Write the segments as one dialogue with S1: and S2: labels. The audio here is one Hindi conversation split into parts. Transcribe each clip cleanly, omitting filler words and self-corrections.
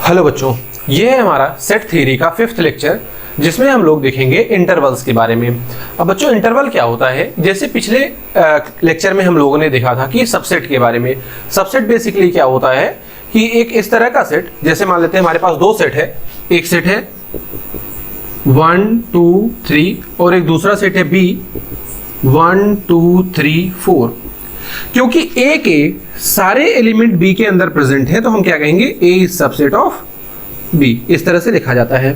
S1: हेलो बच्चों, ये है हमारा सेट थ्योरी का 5th लेक्चर जिसमें हम लोग देखेंगे इंटरवल्स के बारे में। अब बच्चों इंटरवल क्या होता है, जैसे पिछले लेक्चर में हम लोगों ने देखा था कि सबसेट के बारे में। सबसेट बेसिकली क्या होता है कि एक इस तरह का सेट, जैसे मान लेते हैं हमारे पास दो सेट है, एक सेट है 1 2 3 और एक दूसरा सेट है B 1 2 3 4। क्योंकि A के सारे एलिमेंट B के अंदर प्रेजेंट है तो हम क्या कहेंगे, A is subset of B, इस तरह से लिखा जाता है।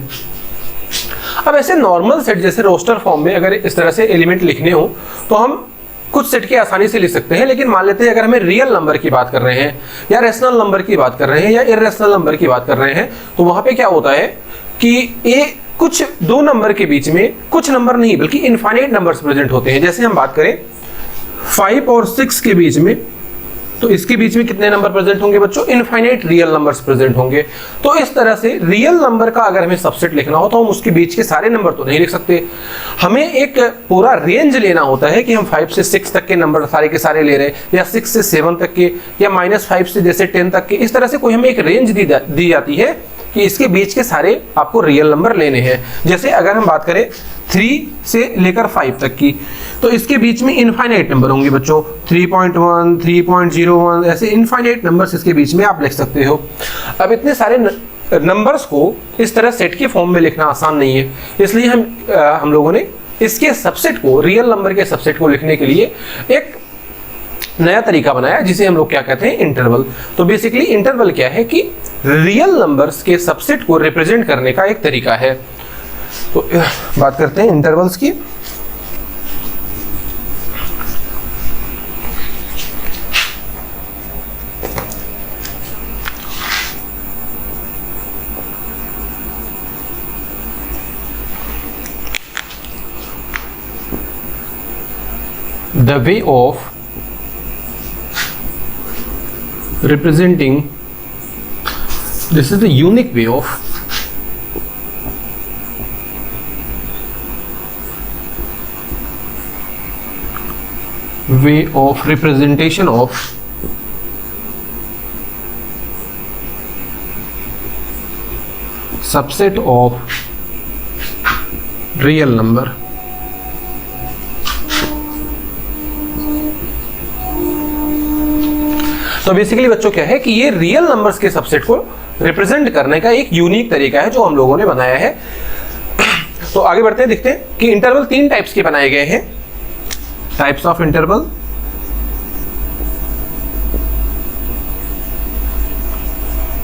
S1: अब ऐसे नॉर्मल सेट जैसे रोस्टर फॉर्म में अगर इस तरह से एलिमेंट लिखने हो तो हम कुछ सेट के आसानी से लिख सकते हैं, लेकिन मान लेते हैं अगर हमें रियल नंबर की बात कर रहे हैं या रेशनल नंबर की बात कर रहे हैं या इर्रेशनल नंबर की बात कर रहे हैं तो वहां पे क्या होता है कि A कुछ दो नंबर के बीच में, कुछ नंबर नहीं बल्कि इनफाइनाइट नंबर्स प्रेजेंट होते हैं। जैसे हम बात करें 5 और 6 के बीच में, तो इसके बीच में कितने नंबर प्रेजेंट होंगे बच्चों, इनफाइनाइट रियल नंबर्स प्रेजेंट होंगे। तो इस तरह से रियल नंबर का अगर हमें सबसेट लिखना हो तो हम उसके बीच के सारे नंबर तो नहीं लिख सकते, हमें एक पूरा रेंज लेना होता है कि हम 5 से 6 तक के नंबर सारे के सारे ले रहे हैं या 6 से 7 तक के या -5 से जैसे 10 तक के। इस तरह से कोई हमें एक रेंज दी जाती है कि इसके बीच के सारे आपको रियल नंबर लेने हैं। जैसे अगर हम बात करें 3 से लेकर 5 तक की, तो इसके बीच में इनफाइनाइट नंबर होंगे बच्चों, 3.1 3.01 ऐसे इनफाइनाइट नंबर्स इसके बीच में आप लिख सकते हो। अब इतने सारे नंबर्स को इस तरह सेट के फॉर्म में लिखना आसान नहीं है, इसलिए हम लोगों ने इसके सबसेट को, रियल नंबर के सबसेट को लिखने के लिए एक नया तरीका बनाया जिसे हम लोग क्या कहते हैं, इंटरवल। तो बेसिकली इंटरवल क्या है कि रियल नंबर्स के सबसेट को रिप्रेजेंट करने का एक तरीका है। तो बात करते हैं इंटरवल्स की। The way of representing, this is the unique way of representation of subset of real number। तो बेसिकली बच्चों क्या है कि ये रियल नंबर्स के सबसेट को रिप्रेजेंट करने का एक यूनिक तरीका है जो हम लोगों ने बनाया है। तो आगे बढ़ते हैं, देखते हैं कि इंटरवल 3 टाइप्स के बनाए गए हैं। टाइप्स ऑफ इंटरवल,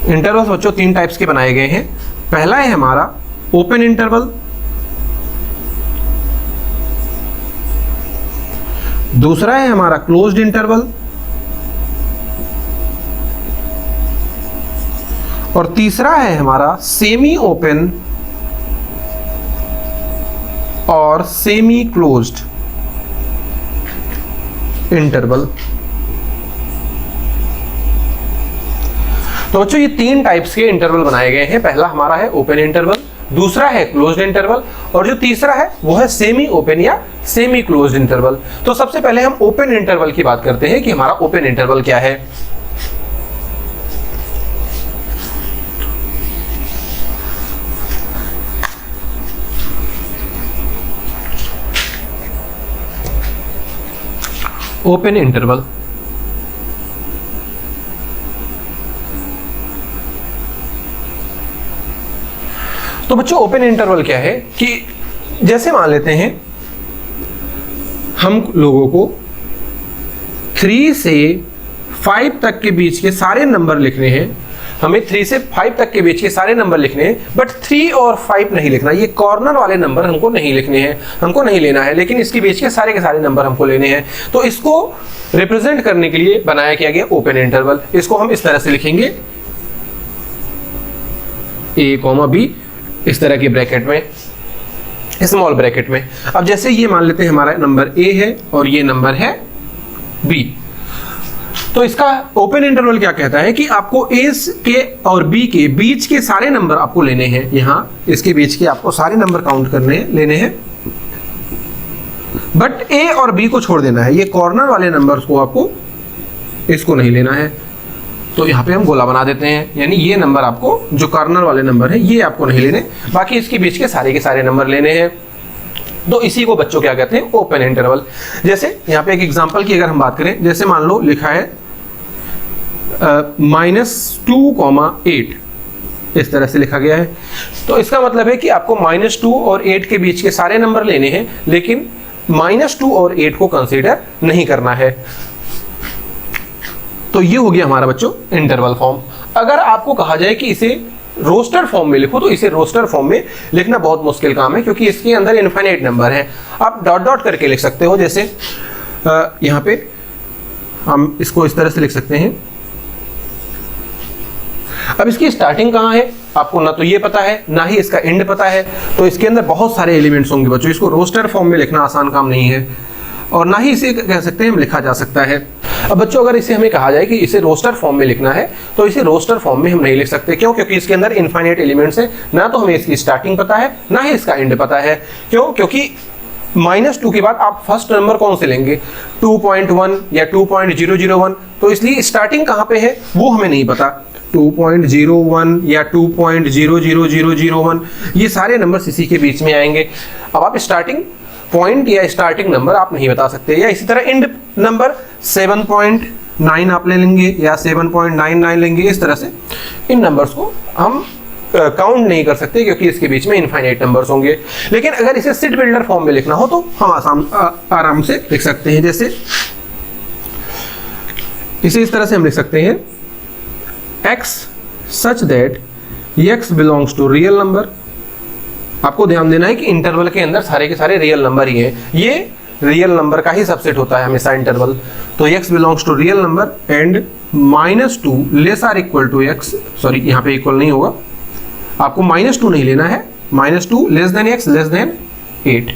S1: इंटरवल्स बच्चों 3 टाइप्स के बनाए गए हैं। पहला है हमारा ओपन इंटरवल, दूसरा है हमारा क्लोज्ड इंटरवल और तीसरा है हमारा सेमी ओपन और सेमी क्लोज्ड इंटरवल। तो बच्चों ये 3 टाइप्स के इंटरवल बनाए गए हैं। पहला हमारा है ओपन इंटरवल, दूसरा है क्लोज्ड इंटरवल और जो तीसरा है वो है सेमी ओपन या सेमी क्लोज्ड इंटरवल। तो सबसे पहले हम ओपन इंटरवल की बात करते हैं कि हमारा ओपन इंटरवल क्या है। ओपन इंटरवल, तो बच्चों ओपन इंटरवल क्या है कि जैसे मान लेते हैं हम लोगों को 3 से 5 तक के बीच के सारे नंबर लिखने हैं, हमें 3 से 5 तक के बीच के सारे नंबर लिखने हैं, बट 3 और 5 नहीं लिखना, ये कॉर्नर वाले नंबर हमको नहीं लिखने हैं, हमको नहीं लेना है, लेकिन इसके बीच के सारे नंबर हमको लेने हैं। तो इसको रिप्रेजेंट करने के लिए बनाया गया ओपन इंटरवल। इसको हम इस तरह से लिखेंगे A, B, इस तरह के ब्रैकेट में, स्मॉल ब्रैकेट में। अब जैसे ये मान लेते हैं हमारा नंबर A है और ये नंबर है B, तो इसका ओपन इंटरवल क्या कहता है कि आपको A के और B के बीच के सारे नंबर आपको लेने हैं। यहाँ इसके बीच के आपको सारे नंबर काउंट करने लेने हैं, बट A और B को छोड़ देना है। ये कॉर्नर वाले नंबर्स को आपको, इसको नहीं लेना है। तो यहाँ पे हम गोला बना देते हैं, यानी ये नंबर आपको जो कॉर्नर वाले नंबर है ये आपको नहीं लेने, बाकी इसके बीच के सारे नंबर लेने हैं। तो इसी को बच्चों क्या कहते हैं, ओपन इंटरवल। जैसे यहाँ पे एक एग्जांपल की अगर हम बात करें, जैसे मान लो लिखा है -2,8, इस तरह से लिखा गया है। तो इसका मतलब है कि आपको -2 और 8 के बीच के सारे नंबर लेने हैं, लेकिन -2 और 8 को कंसीडर नहीं करना है। तो ये हो गया हमारा बच्चों इंटरवल फॉर्म। अगर आपको कहा जाए कि इसे रोस्टर फॉर्म में लिखो, तो इसे रोस्टर फॉर्म में लिखना बहुत मुश्किल काम है, क्योंकि इसके अंदर इनफाइनाइट नंबर है। आप डॉट डॉट करके लिख सकते हो, जैसे यहाँ पे हम इसको इस तरह से लिख सकते हैं। अब इसकी स्टार्टिंग कहाँ है आपको ना तो ये पता है, ना ही इसका एंड पता है, तो इसके अंदर बहुत सारे एलिमेंट्स होंगे बच्चों। इसको रोस्टर फॉर्म में लिखना आसान काम नहीं है, और ना ही इसे कह सकते हैं हम लिखा जा सकता है। अब बच्चों अगर इसे हमें कहा जाए कि इसे रोस्टर फॉर्म में लिखना है, तो इसे रोस्टर फॉर्म में हम नहीं लिख सकते। क्यों? क्योंकि इसके अंदर इनफाइनाइट एलिमेंट्स हैं, ना तो हमें इसकी स्टार्टिंग पता है, ना ही इसका एंड पता है। क्यों? क्योंकि -2 के बाद आप फर्स्ट नंबर कौन से लेंगे, 2.1 या 2.001, तो इसलिए स्टार्टिंग कहाँ पे है वो हमें नहीं पता। 2.01 या 2.00001, ये सारे नंबर इसी के बीच में आएंगे। अब आप स्टार्टिंग पॉइंट या स्टार्टिंग नंबर आप नहीं बता सकते, या इसी तरह एंड नंबर 7.9 आप ले लेंगे या 7.99 लेंगे। इस तरह से इन नंबर्स को हम काउंट नहीं कर सकते, क्योंकि इसके बीच में इनफाइनाइट नंबर्स होंगे। लेकिन अगर इसे सेट बिल्डर फॉर्म में लिखना हो तो हम आराम से लिख सकते हैं। जैसे इसे इस तरह से हम लिख सकते हैं, x such that x belongs to real number। आपको ध्यान देना है कि इंटरवल के अंदर सारे के सारे रियल नंबर ही हैं, ये रियल नंबर का ही सबसेट होता है हमेशा इंटरवल। तो x belongs to real number and -2 less or equal to x, sorry यहाँ पे इक्वल नहीं होगा, आपको -2 नहीं लेना है, -2 less than x less then 8।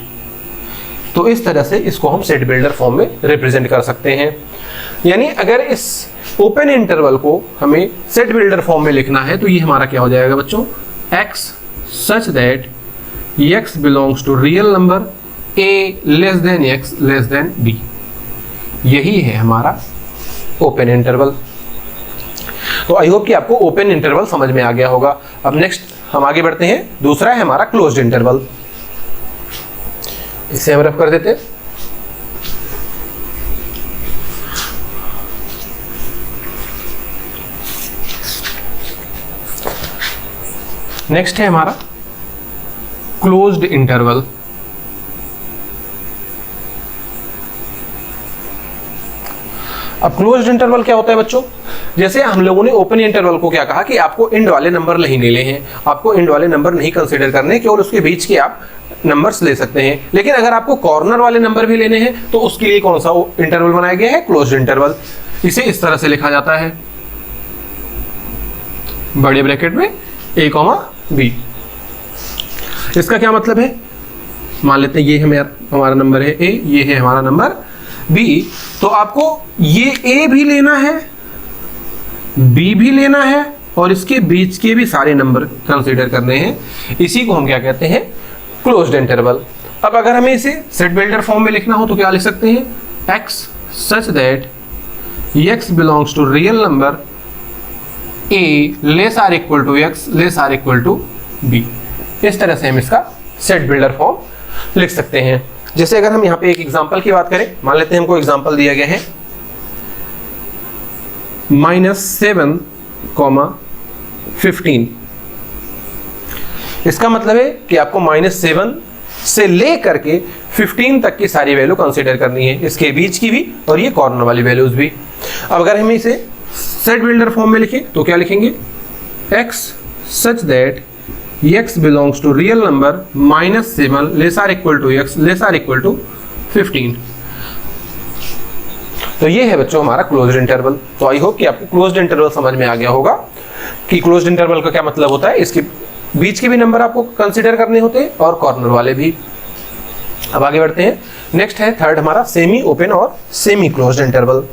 S1: तो इस तरह से इसको हम सेट बिल्डर फॉर्म में रिप्रेजेंट कर सकते हैं। यानी अगर इस ओपन इंटरवल को हमें सेट बिल्डर फॉर्म में लिखना है, तो ये हमारा क्या हो जाएगा बच्चों, x such that x belongs to real number a less than x less than b। यही है हमारा ओपन इंटरवल। तो आई होप कि आपको ओपन इंटरवल समझ में आ गया होगा। अब नेक्स्ट हम आगे बढ़ते हैं, दूसरा है हमारा क्लोज्ड इंटरवल। इसे हम रफ कर देते हैं। नेक्स्ट है हमारा क्लोज्ड इंटरवल। अब क्लोज्ड इंटरवल क्या होता है बच्चों, जैसे हम लोगों ने ओपन इंटरवल को क्या कहा कि आपको एंड वाले नंबर नहीं लेने हैं, आपको एंड वाले नंबर नहीं कंसीडर करने, केवल उसके बीच के आप नंबर्स ले सकते हैं। लेकिन अगर आपको कॉर्नर वाले नंबर भी लेने हैं, तो उसके लिए कौन सा इंटरवल बनाया गया है, क्लोज्ड इंटरवल। इसे इस तरह से लिखा जाता है, बड़े ब्रैकेट में a, b। इसका क्या मतलब है, मान लेते हैं ये हमारा नंबर है a, ये है हमारा नंबर b। तो आपको ये a भी लेना है, b भी लेना है, और इसके बीच के भी सारे नंबर कंसीडर करने हैं। इसी को हम क्या कहते हैं, क्लोज्ड इंटरवल। अब अगर हमें इसे सेट बिल्डर फॉर्म में लिखना हो तो क्या लिख सकते हैं, x such that x belongs to real number a less or equal to x less or equal to b। इस तरह से हम इसका सेट बिल्डर फॉर्म लिख सकते हैं। जैसे अगर हम यहाँ पे एक एग्जांपल की बात करें, मान लेते हैं हमको एग्जांपल दिया गया है -7,15। इसका मतलब है कि आपको -7 से ले करके 15 तक की सारी वैल्यू कंसीडर करनी है, इसके बीच की भी और ये कॉर्नर वाली वैल्यूज भी। अब अगर हम इसे सेट बिल्डर फॉर्म में लिखें तो क्या लिखेंगे, x such that x belongs to real number -7 less or equal to x less or equal to 15। तो ये है बच्चों हमारा क्लोज्ड इंटरवल। तो आई होप कि आपको क्लोज्ड इंटरवल समझ में आ गया होगा कि क्लोज्ड इंटरवल का क्या मतलब होता है। इसके बीच के भी नंबर आपको कंसीडर करने होते हैं और कॉर्नर वाले भी। अब आगे बढ़ते हैं, नेक्स्ट है थर्ड हमारा सेमी ओपन और सेमी क्लोज्ड इंटरवल।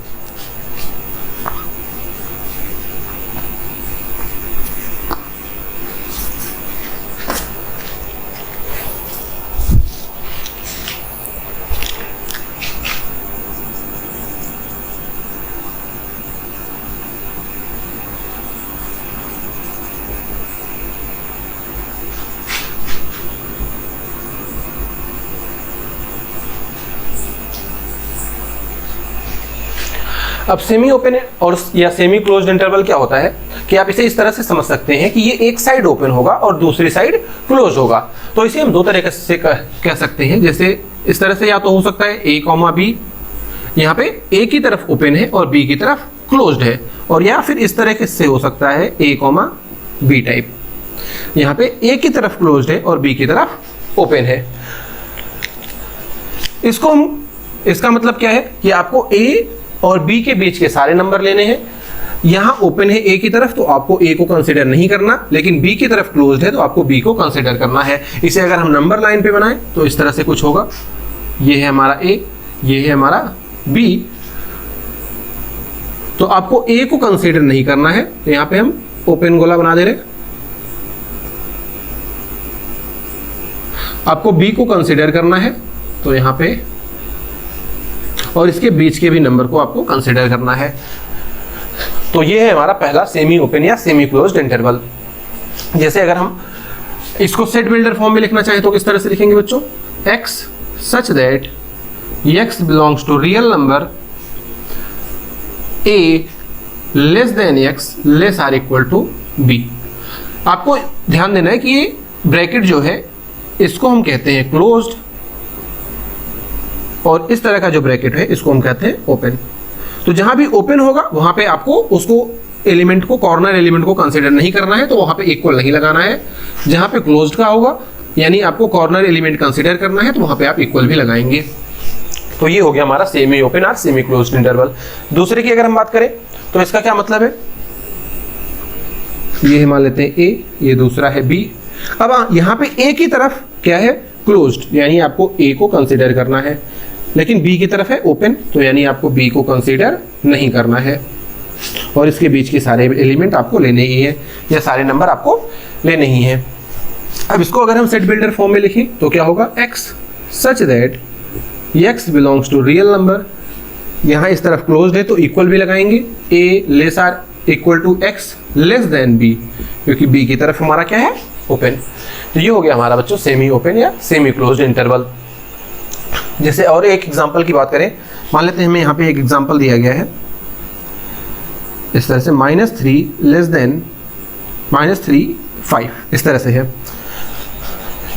S1: अब सेमी ओपन और या सेमी क्लोज्ड इंटरवल क्या होता है कि आप इसे इस तरह से समझ सकते हैं कि ये एक साइड ओपन होगा और दूसरी साइड क्लोज होगा। तो इसे हम दो तरीके से कह सकते हैं, जैसे इस तरह से या तो हो सकता है ए कॉमा बी, यहाँ पे ए की तरफ ओपन है और बी की तरफ क्लोज्ड है, और या फिर इस तरह से हो सकता है ए कॉमा बी टाइप, यहाँ पे ए की तरफ क्लोज्ड है और बी की तरफ ओपन है। इसका मतलब क्या है कि आपको ए और बी के बीच के सारे नंबर लेने हैं। यहां ओपन है ए की तरफ तो आपको ए को कंसीडर नहीं करना, लेकिन बी की तरफ क्लोज्ड है तो आपको बी को कंसीडर करना है। इसे अगर हम नंबर लाइन पे बनाएं तो इस तरह से कुछ होगा, ये है हमारा ए, ये है हमारा बी, तो आपको ए को कंसीडर नहीं करना है, तो यहां पे हम ओपन गोला बना दे रहे। आपको बी को कंसीडर करना है तो यहां पे, और इसके बीच के भी नंबर को आपको कंसीडर करना है। तो ये है हमारा पहला सेमी ओपन या सेमी क्लोज्ड इंटरवल। जैसे अगर हम इसको सेट बिल्डर फॉर्म में लिखना चाहें तो किस तरह से लिखेंगे बच्चों, x such that x belongs to real number a less than x less or equal to b। आपको ध्यान देना है कि ये ब्रैकेट जो है इसको हम कहते हैं क्लोज्ड, और इस तरह का जो ब्रैकेट है इसको हम कहते हैं ओपन। तो जहां भी ओपन होगा वहां पे आपको उसको एलिमेंट को, कॉर्नर एलिमेंट को कंसीडर नहीं करना है, तो वहां पे इक्वल नहीं लगाना है। जहां पे क्लोज्ड का होगा यानी आपको कॉर्नर एलिमेंट कंसीडर करना है, तो वहां पे आप इक्वल भी लगाएंगे। तो ये हो गया हमारा सेमी ओपन और सेमी क्लोज्ड इंटरवल। दूसरे की अगर हम बात करें तो इसका क्या मतलब है, ये मान लेते हैं ए, ये दूसरा है बी। अब यहाँ पे ए की तरफ क्या है, क्लोज्ड, यानी आपको ए को कंसीडर करना है, लेकिन बी की तरफ है ओपन, तो यानी आपको बी को कंसीडर नहीं करना है, और इसके बीच के सारे एलिमेंट आपको लेने ही है, या सारे नंबर आपको लेने ही है। अब इसको अगर हम सेट बिल्डर फॉर्म में लिखें तो क्या होगा, x such that x belongs to real number, यहाँ इस तरफ क्लोज्ड है तो इक्वल भी लगाएंगे, a less or equal to x less than b, क्योंकि b की तरफ हमारा क्या है, ओपन। तो ये हो गया हमारा बच्चों सेमी ओपन या सेमी क्लोज्ड इंटरवल। जैसे और एक एग्जांपल की बात करें, मान लेते हैं हमें यहाँ पे एक एग्जांपल दिया गया है इस तरह से, -3 लेस देन -3 5, इस तरह से है,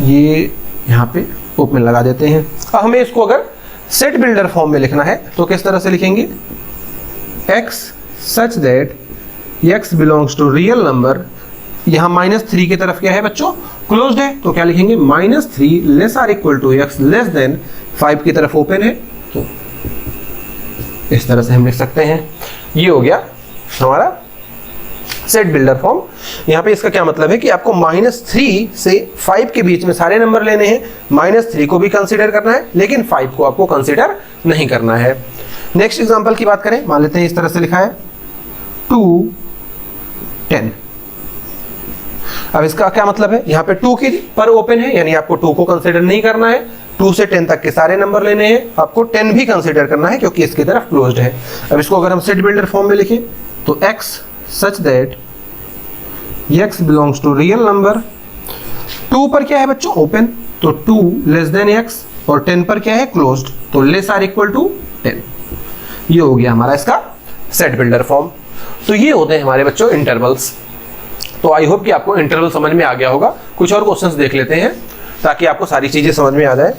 S1: ये यहाँ पे ओपन लगा देते हैं। अब हमें इसको अगर सेट बिल्डर फॉर्म में लिखना है तो किस तरह से लिखेंगे, x such that x belongs to real number, यहाँ -3 की तरफ क्या है बच्चों, क्लोज्ड है, तो क्या लिखेंगे, -3 less or equal to x less than 5 की तरफ ओपन है, तो इस तरह से हम लिख सकते हैं। ये हो गया हमारा सेट बिल्डर फॉर्म। यहाँ पे इसका क्या मतलब है कि आपको -3 से 5 के बीच में सारे नंबर लेने हैं, -3 को भी कंसीडर करना है, लेकिन 5 को आपको कंसीडर नहीं करना है। नेक्स्ट एग्जांपल की बात करें, मान लेते हैं इस तरह से लिखा है 2 10। अब इसका क्या मतलब है, यहाँ पे 2 की पर ओपन है, यानी आपको 2 को कंसीडर नहीं करना है, 2 से 10 तक के सारे नंबर लेने हैं, आपको 10 भी कंसीडर करना है क्योंकि इसकी तरफ क्लोज्ड है। अब इसको अगर हम सेट बिल्डर फॉर्म में लिखें तो x such that x belongs to real number, 2 पर क्या है बच्चों, ओपन, तो 2 लेस देन x, और 10 पर क्या है, क्लोज्ड, तो लेस आर इक्वल टू 10। ये हो गया हमारा इसका सेट बिल्डर फॉर्म। तो ये होते हैं हमारे बच्चों इंटरवल्स। तो आई होप कि आपको इंटरवल समझ में आ गया होगा। कुछ और क्वेश्चंस देख लेते हैं ताकि आपको सारी चीजें समझ में आ जाए।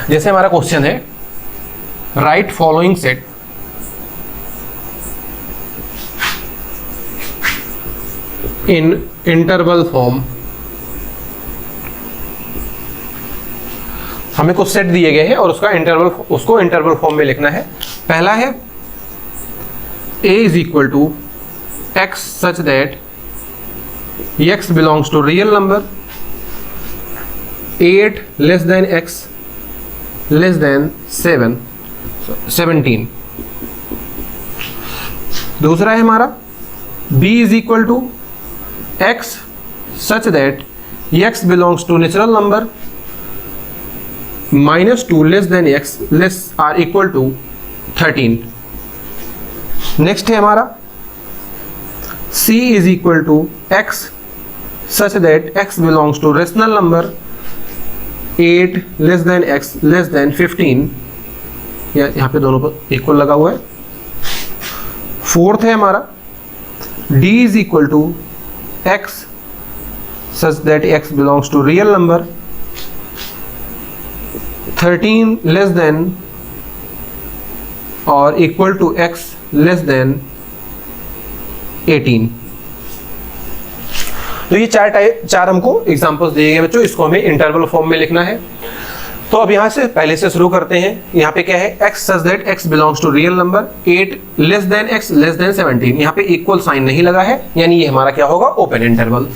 S1: जैसे हमारा क्वेश्चन है, राइट फॉलोइंग सेट इन इंटरवल फॉर्म। हमें कुछ सेट दिए गए हैं और उसको इंटरवल फॉर्म में लिखना है। पहला है a is equal to x such that x belongs to real number, 8 less than x less than 17। दूसरा है हमारा b is equal to x such that x belongs to natural number, -2 less than x less or equal to 13। Next है हमारा c is equal to x such that x belongs to rational number 8 less than x less than 15, यहाँ पे दोनों पर इक्वल लगा हुआ है। फोर्थ है हमारा d is equal to x such that x belongs to real number 13 less than or equal to x less than 18। तो ये चार हमको एग्जांपल्स दिए गए बच्चों, इसको हमें इंटरवल फॉर्म में लिखना है। तो अब यहाँ से पहले से शुरू करते हैं। यहाँ पे क्या है, x such that x belongs to real number 8 less than x less than 17। यहाँ पे इक्वल साइन नहीं लगा है, यानी ये हमारा क्या होगा, ओपन इंटरवल।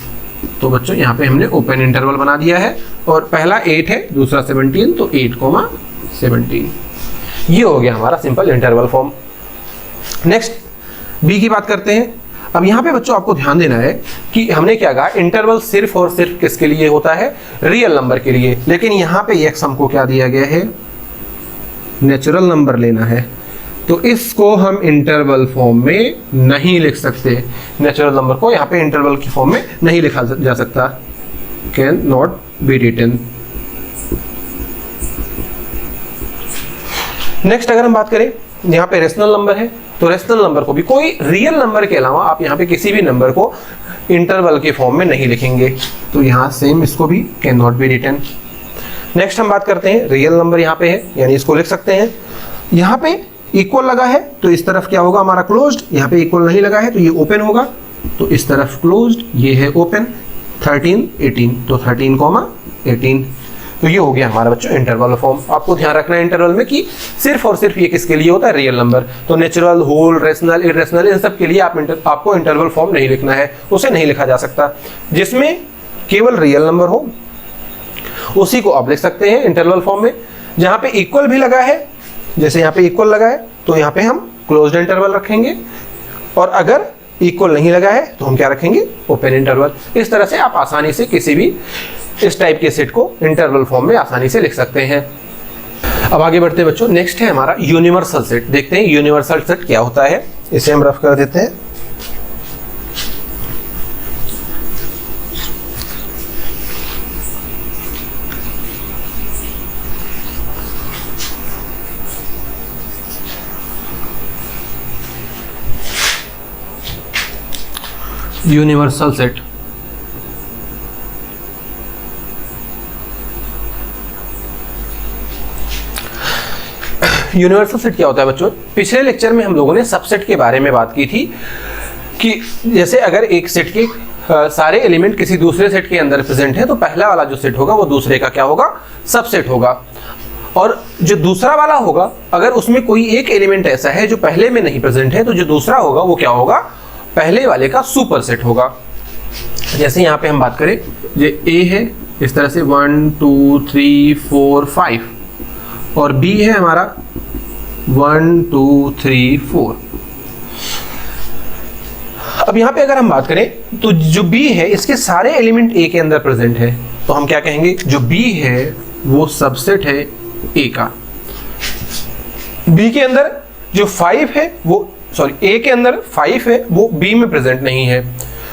S1: तो बच्चों यहाँ पे हमने ओपन इंटरवल बना दिया है और पहला 8 है, दूसरा 17, तो 8,17 ये हो गया हमारा simple interval form. Next B की बात करते हैं। अब यहाँ पे बच्चों आपको ध्यान देना है कि हमने क्या कहा, इंटरवल सिर्फ और सिर्फ किसके लिए होता है, रियल नंबर के लिए। लेकिन यहाँ पे x हमको क्या दिया गया है, नेचुरल नंबर लेना है, तो इसको हम इंटरवल फॉर्म में नहीं लिख सकते। नेचुरल नंबर को यहाँ पे इंटरवल की फॉर्म में नहीं लिखा जा सकता, cannot be written. Next अगर हम बात करें, यहाँ पे रेशनल नंबर है, तो रेशनल नंबर को भी कोई रियल नंबर के अलावा आप यहाँ पे किसी भी नंबर को इंटरवल के फॉर्म में नहीं लिखेंगे, तो यहाँ सेम इसको भी cannot be written. Next हम बात करते हैं, रियल नंबर यहाँ पे है, यानी इसको लिख सकते हैं। यहाँ पे इक्वल लगा है तो इस तरफ क्या होगा हमारा क्लोज्ड, यहाँ पे इक्वल नहीं लगा है तो ये ओपन होगा, तो इस तरफ क्लोज्ड, ये है ओपन। 13 18, तो 13,18, तो ये हो गया हमारा बच्चों इंटरवल फॉर्म। आपको ध्यान रखना है इंटरवल में कि सिर्फ और सिर्फ ये किसके लिए होता है, रियल नंबर। तो नेचुरल, होल, रेशनल, इरेशनल, इन सब के लिए आपको इंटरवल फॉर्म नहीं लिखना है, उसे नहीं लिखा जा सकता। जिसमें केवल रियल नंबर हो उसी को आप लिख सकते हैं इंटरवल फॉर्म में। जहाँ पे इक्वल भी लगा है, जैसे यहाँ पे इक्वल लगा है तो यहाँ पे हम क्लोज्ड इंटरवल रखेंगे, और अगर इक्वल नहीं लगा है तो हम क्या रखेंगे, ओपन इंटरवल। इस तरह से आप आसानी से किसी भी इस टाइप के सेट को इंटरवल फॉर्म में आसानी से लिख सकते हैं। अब आगे बढ़ते हैं बच्चों, नेक्स्ट है हमारा यूनिवर्सल सेट। देखते हैं यूनिवर्सल सेट क्या होता है, इसे हम रफ कर देते हैं। यूनिवर्सल सेट, यूनिवर्सल सेट क्या होता है बच्चों, पिछले लेक्चर में हम लोगों ने सबसेट के बारे में बात की थी कि जैसे अगर एक सेट के सारे एलिमेंट किसी दूसरे सेट के अंदर प्रेजेंट है तो पहला वाला जो सेट होगा वो दूसरे का क्या होगा, सबसेट होगा। और जो दूसरा वाला होगा अगर उसमें कोई एक एलिमेंट ऐसा है जो पहले में नहीं प्रेजेंट है तो जो दूसरा होगा वो क्या होगा, पहले वाले का सुपर सेट होगा। जैसे यहाँ पे हम बात करें, ये ए है इस तरह से 1 2 3 4 5, और बी है हमारा 1 2 3 4। अब यहाँ पे अगर हम बात करें तो जो बी है इसके सारे एलिमेंट ए के अंदर प्रेजेंट है, तो हम क्या कहेंगे, जो बी है वो सबसेट है ए का। बी के अंदर जो 5 है वो ए के अंदर 5 है वो बी में प्रेजेंट नहीं है,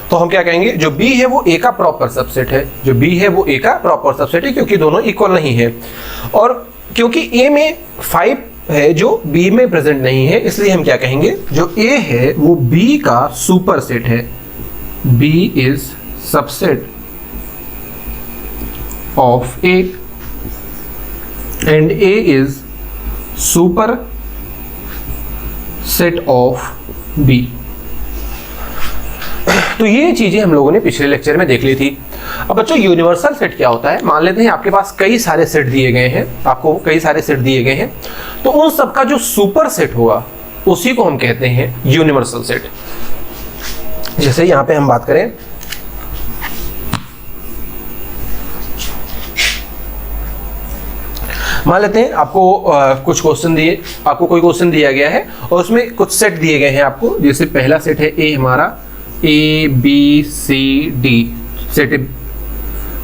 S1: तो हम क्या कहेंगे, जो बी है वो ए का प्रॉपर सबसेट है। जो बी है वो ए का प्रॉपर सबसेट है क्योंकि दोनों इक्वल नहीं है, और क्योंकि ए में 5 है जो बी में प्रेजेंट नहीं है, इसलिए हम क्या कहेंगे, जो ए है वो बी का सुपर सेट है। B is subset of A and A is superset of B. तो ये चीजें हम लोगों ने पिछले लेक्चर में देख ली थी। अब बच्चों यूनिवर्सल सेट क्या होता है, मान लेते हैं आपके पास कई सारे सेट दिए गए हैं, आपको कई सारे सेट दिए गए हैं, तो उन सबका जो सुपर सेट होगा उसी को हम कहते हैं यूनिवर्सल सेट। जैसे यहां पे हम बात करें, मान लेते हैं आपको कुछ क्वेश्चन दिए, आपको कोई क्वेश्चन दिया गया है और उसमें कुछ सेट दिए गए हैं आपको। जैसे पहला सेट है ए हमारा A B C D set,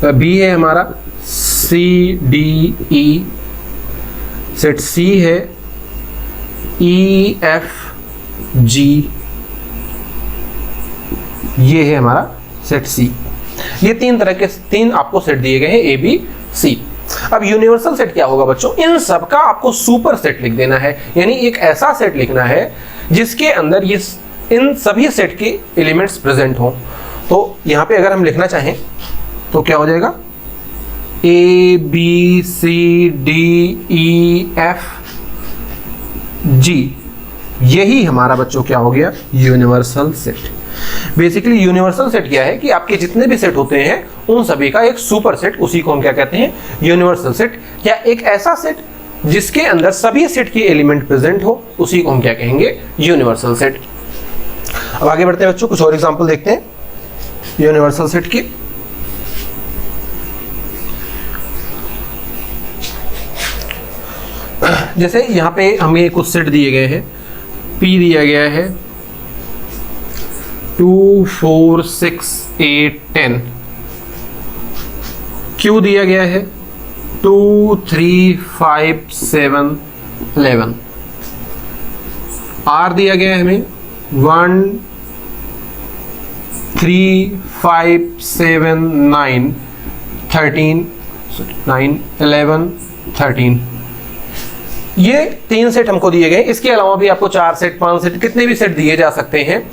S1: B है हमारा सी डी ई सेट सी है ई एफ जी, ये है हमारा सेट सी। ये तीन आपको सेट दिए गए हैं ए बी सी। अब यूनिवर्सल सेट क्या होगा बच्चों, इन सब का आपको सुपर सेट लिख देना है, यानी एक ऐसा सेट लिखना है जिसके अंदर ये इन सभी सेट के एलिमेंट्स प्रेजेंट हों। तो यहां पे अगर हम लिखना चाहें तो क्या हो जाएगा, A B C D E F G, यही हमारा बच्चों क्या हो गया, universal set. Basically universal set क्या है कि आपके जितने भी सेट होते हैं उन सभी का एक सुपर सेट, उसी को हम क्या कहते हैं, यूनिवर्सल सेट, या एक ऐसा सेट जिसके अंदर सभी सेट के एलिमेंट प्रेजेंट हो, उसी को हम क्या कहेंगे, यूनिवर्सल सेट। अब आगे बढ़ते हैं बच्चों, कुछ और एग्जांपल देखते हैं यूनिवर्सल सेट के। जैसे यहाँ पे हमें कुछ सेट दिए गए हैं, P दिया गया है 2 4 6 8 10, Q दिया गया है 2 3 5 7 11, R दिया गया है हमें 1 3 5 7 9 13 9 11 13। ये 3 सेट हमको दिए गए। इसके अलावा भी आपको 4 सेट 5 सेट कितने भी सेट दिए जा सकते हैं।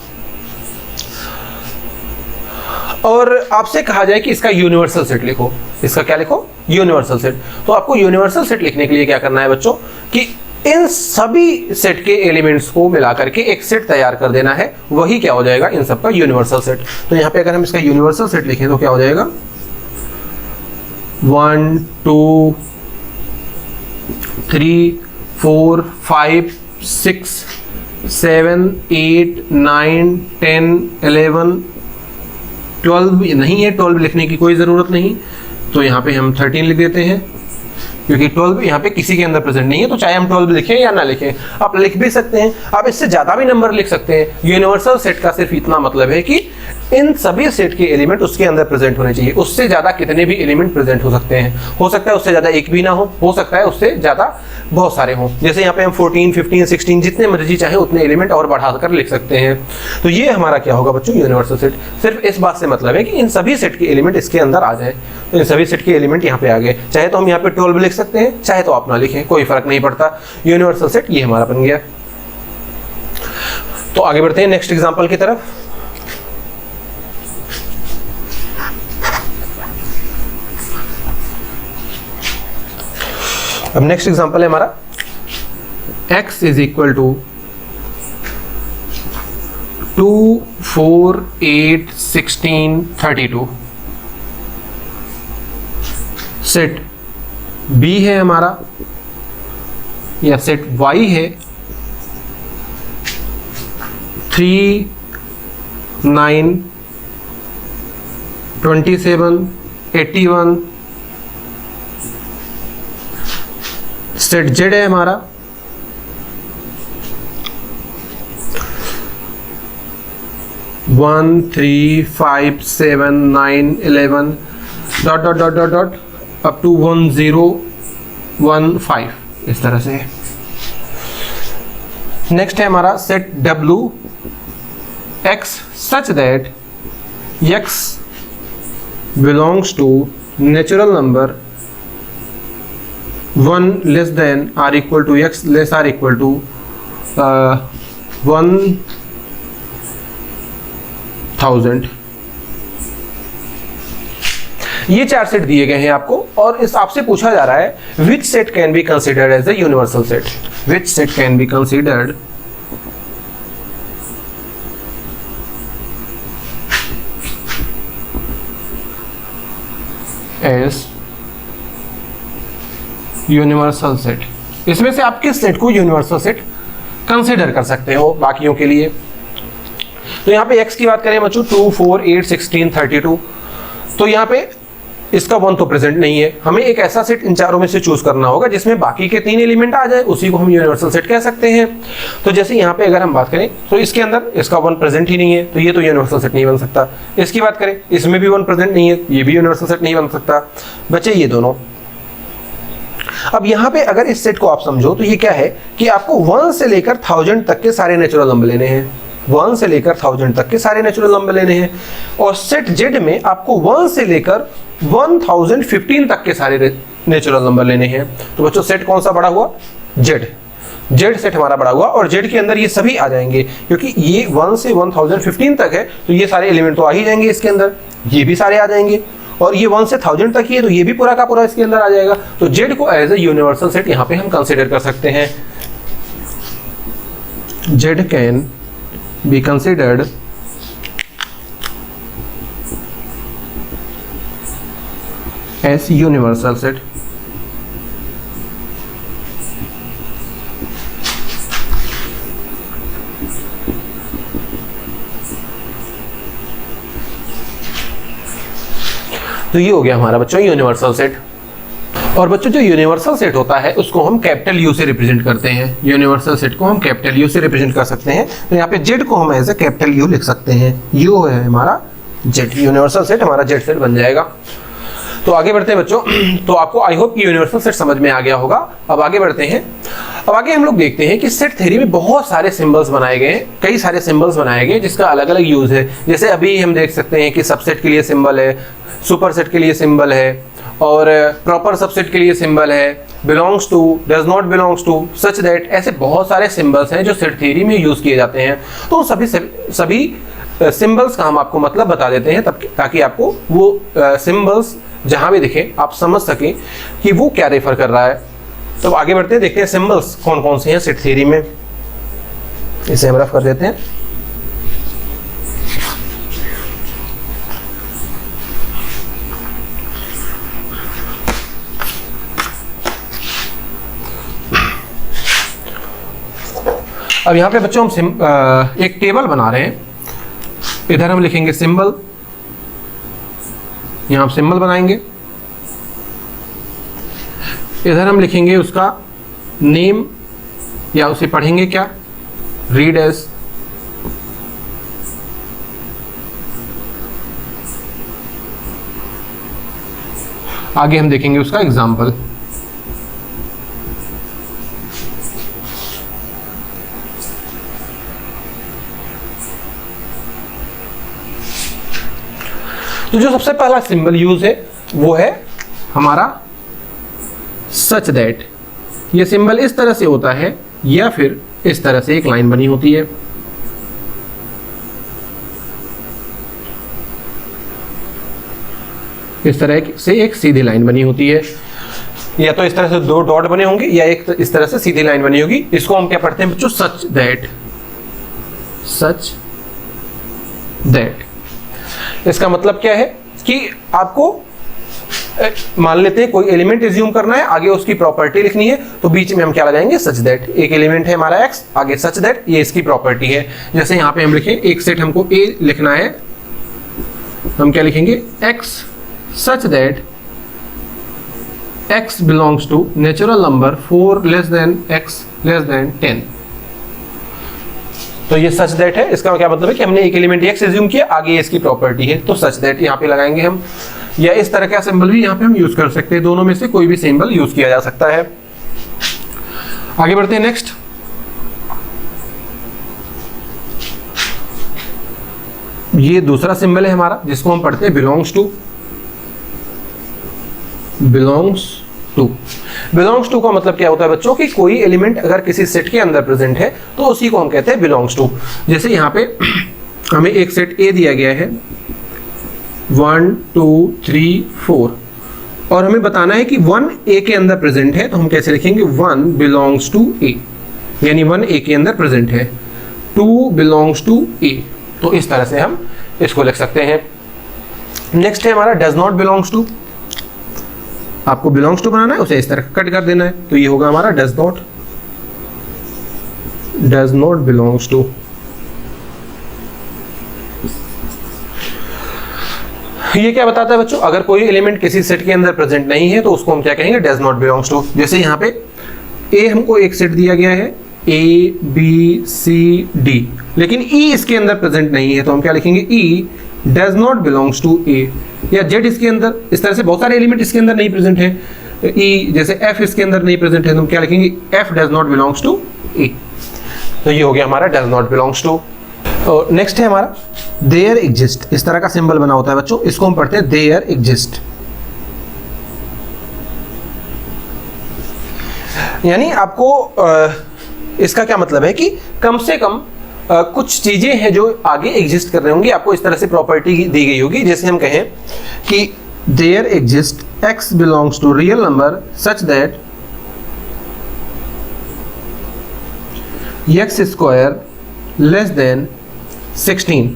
S1: और आपसे कहा जाए कि इसका यूनिवर्सल सेट लिखो, इसका क्या लिखो, यूनिवर्सल सेट। तो आपको यूनिवर्सल सेट लिखने के लिए क्या करना है बच्चों कि इन सभी सेट के एलिमेंट्स को मिलाकर के एक सेट तैयार कर देना है, वही क्या हो जाएगा, इन सबका यूनिवर्सल सेट। तो यहां पे अगर हम इसका यूनिवर्सल सेट लिखें तो क्या हो जाएगा, 1 2 3 4 5 6 7 8 9 10 11 12 नहीं है, 12 लिखने की कोई ज़रूरत नहीं, तो यहाँ पे हम 13 लिख देते हैं, क्योंकि 12 यहाँ पे किसी के अंदर प्रेजेंट नहीं है। तो चाहे हम 12 लिखें या ना लिखें, आप लिख भी सकते हैं, आप इससे ज़्यादा भी नंबर लिख सकते हैं। यूनिवर्सल सेट का सिर्फ इतना मतलब है कि इन सभी सेट के एलिमेंट उसके अंदर प्रेजेंट होने चाहिए। उससे ज़्यादा कितने भी एलिमेंट प्रेजेंट हो सकते हैं, हो सकता है उससे ज़्यादा एक भी ना हो सकता है उससे ज़्यादा बहुत सारे हों। जैसे यहाँ पे हम 14 15 16 जितने मर्जी चाहे उतने एलिमेंट और बढ़ाकर लिख सकते हैं। तो ये हमारा क्या होगा बच्चों, यूनिवर्सल सेट। सिर्फ इस बात से मतलब है कि इन सभी सेट के एलिमेंट इसके अंदर आ जाए। तो इन सभी सेट के एलिमेंट यहाँ पे आ गए, चाहे तो हम यहाँ पे 12 लिख सकते हैं, चाहे तो आप ना लिखें, कोई फर्क नहीं पड़ता। यूनिवर्सल सेट ये हमारा बन गया। तो आगे बढ़ते हैं नेक्स्ट एग्जांपल की तरफ। अब नेक्स्ट एग्जांपल है हमारा x is equal to 2 4 8 16 32। Set B है हमारा, या सेट Y है 3 9 27 81। सेट Z है हमारा 1 3 5 7 9 11 dot dot dot dot dot up to 1 0 1 5, इस तरह से। नेक्स्ट है हमारा set W X such that X belongs to natural number 1 less than or equal to X less or equal to 1000। ये 4 सेट दिए गए हैं आपको, और इस आपसे पूछा जा रहा है which set can be considered as a universal set. Which set can be considered as universal set. इसमें से आप किस सेट को यूनिवर्सल सेट कंसिडर कर सकते हो बाकियों के लिए। तो यहाँ पे x की बात करें बच्चों 2 4 8 16 32, तो यहाँ पे इसका 1 तो प्रेजेंट नहीं है। हमें एक ऐसा सेट इन चारों में से चूज करना होगा जिसमें बाकी के 3 एलिमेंट आ जाए, उसी को हम यूनिवर्सल सेट कह सकते हैं। तो जैसे यहाँ पे अगर हम बात करें तो इसके अंदर इसका 1 प्रेजेंट ही नहीं है, तो ये तो यूनिवर्सल सेट नहीं बन सकता। इसकी बात करें, इसमें भी 1 प्रेजेंट नहीं है, ये भी यूनिवर्सल सेट नहीं बन सकता। बचे ये दोनों। अब यहाँ पे अगर इस सेट को आप समझो तो ये क्या है कि आपको 1 से लेकर 1000 तक के सारे नेचुरल नंबर लेने हैं, 1 से लेकर 1000 तक के सारे नेचुरल नंबर लेने हैं। और सेट जेड में आपको 1 से लेकर 1015 तक के सारे नेचुरल नंबर लेने हैं। तो बच्चों सेट कौन सा बड़ा हुआ? जेड। जेड सेट हमारा बड़ा हुआ और जेड के अंदर ये सभी आ जाएंगे, क्योंकि ये 1 से 1015 तक है तो ये सारे एलिमेंट तो आ ही जाएंगे इसके अंदर, ये भी सारे आ जाएंगे। और ये 1 से 1000 तक ही है तो ये भी पूरा का पूरा इसके अंदर आ जाएगा। तो जेड को एज ए यूनिवर्सल सेट यहाँ पे हम कंसिडर कर सकते हैं। Z can be considered as universal set. तो ये हो गया हमारा बच्चों यूनिवर्सल सेट। और बच्चों जो यूनिवर्सल सेट होता है उसको हम कैपिटल यू से रिप्रेजेंट करते हैं। यूनिवर्सल सेट को हम कैपिटल यू से रिप्रेजेंट कर सकते हैं। तो यहाँ पे जेड को हम एज ए कैपिटल यू लिख सकते हैं। यू है हमारा जेड, यूनिवर्सल सेट हमारा जेड सेट बन जाएगा। तो आगे बढ़ते हैं बच्चों। तो आपको आई होप कि यूनिवर्सल सेट समझ में आ गया होगा। अब आगे बढ़ते हैं। अब आगे हम लोग देखते हैं कि सेट थ्योरी में बहुत सारे सिंबल्स बनाए गए हैं, कई सारे सिंबल्स बनाए गए जिसका अलग अलग यूज है। जैसे अभी हम देख सकते हैं कि सबसेट के लिए सिंबल है, सुपर सेट के लिए सिंबल है, और प्रॉपर सबसेट के लिए सिंबल है, belongs to, does not belongs to, such that, ऐसे बहुत सारे सिंबल्स हैं जो सेट थ्योरी में यूज किए जाते हैं। तो सभी सिंबल्स का हम आपको मतलब बता देते हैं ताकि आपको वो सिंबल्स जहां भी दिखे आप समझ सकें कि वो क्या रेफर कर रहा है। तो आगे बढ़ते हैं, देखते हैं सिंबल्स कौन कौन से हैं सेट थ्योरी में। इसे हम रफ कर देते हैं। अब यहाँ पे बच्चों हम एक टेबल बना रहे हैं। इधर हम लिखेंगे सिंबल, यहाँ सिंबल बनाएंगे। इधर हम लिखेंगे उसका नेम, या उसे पढ़ेंगे क्या, रीड एज। आगे हम देखेंगे उसका एग्जाम्पल। तो जो सबसे पहला सिंबल यूज है वो है हमारा सच दैट। ये सिंबल इस तरह से होता है या फिर इस तरह से एक लाइन बनी होती है। इस तरह से एक सीधी लाइन बनी होती है, या तो इस तरह से 2 डॉट बने होंगे या एक इस तरह से सीधी लाइन बनी होगी। इसको हम क्या पढ़ते हैं बच्चों? Such that. सच दैट इसका मतलब क्या है कि आपको मान लेते हैं कोई एलिमेंट एज्यूम करना है, आगे उसकी प्रॉपर्टी लिखनी है, तो बीच में हम क्या लगाएंगे? Such that. एक एलिमेंट है हमारा x, आगे सच दैट, ये इसकी प्रॉपर्टी है। जैसे यहाँ पे हम लिखें एक सेट हमको a लिखना है, हम क्या लिखेंगे? x such that x belongs to natural number 4 less than x less than 10। तो ये सच दैट है। इसका क्या मतलब है कि हमने एक एलिमेंट x एज्यूम किया, आगे इसकी प्रॉपर्टी है, तो सच दैट यहाँ पे लगाएंगे हम। या इस तरह का सिंबल भी यहाँ पे हम यूज कर सकते हैं। दोनों में से कोई भी सिंबल यूज किया जा सकता है। आगे बढ़ते हैं नेक्स्ट। ये दूसरा सिंबल है हमारा जिसको हम पढ़ते हैं belongs to. Belongs to. Belongs to का मतलब क्या होता है बच्चों कि कोई एलिमेंट अगर किसी सेट के अंदर प्रेजेंट है तो उसी को हम कहते हैं बिलोंग्स टू। जैसे यहाँ पे हमें एक सेट ए दिया गया है 1 2 3 4, और हमें बताना है कि 1 ए के अंदर प्रेजेंट है, तो हम कैसे लिखेंगे? 1 बिलोंग्स टू ए, यानी 1 ए के अंदर प्रेजेंट है। 2 बिलोंग्स टू ए, तो इस तरह से हम इसको लिख सकते हैं। नेक्स्ट है हमारा डज नॉट बिलोंग्स टू। आपको बिलोंग्स टू बनाना है, उसे इस तरह कट कर देना है, तो ये होगा हमारा does not. Does not belongs to. ये क्या बताता है बच्चों? अगर कोई एलिमेंट किसी सेट के अंदर प्रेजेंट नहीं है तो उसको हम क्या कहेंगे? Does not belongs to. जैसे यहाँ पे ए हमको एक सेट दिया गया है ए बी सी डी, लेकिन ई इसके अंदर प्रेजेंट नहीं है, तो हम क्या लिखेंगे? ई डज नॉट बिलोंग्स टू ए। या जेड इसके अंदर, इस तरह से बहुत सारे एलिमेंट इसके अंदर नहीं प्रेजेंट है, ई, जैसे एफ इसके अंदर नहीं प्रेजेंट है तो हम क्या लिखेंगे, F does not belongs to E. तो ये हो गया हमारा डज नॉट बिलोंग्स टू। और नेक्स्ट है हमारा देयर एग्जिस्ट। इस तरह का सिंबल बना होता है बच्चों, इसको हम पढ़ते हैं देयर एग्जिस्ट। यानी आपको इसका क्या मतलब है कि कम से कम कुछ चीजें हैं जो आगे एग्जिस्ट कर रही होंगी, आपको इस तरह से प्रॉपर्टी दी गई होगी। जैसे हम कहें कि there exist x belongs to real number such that x square less than 16।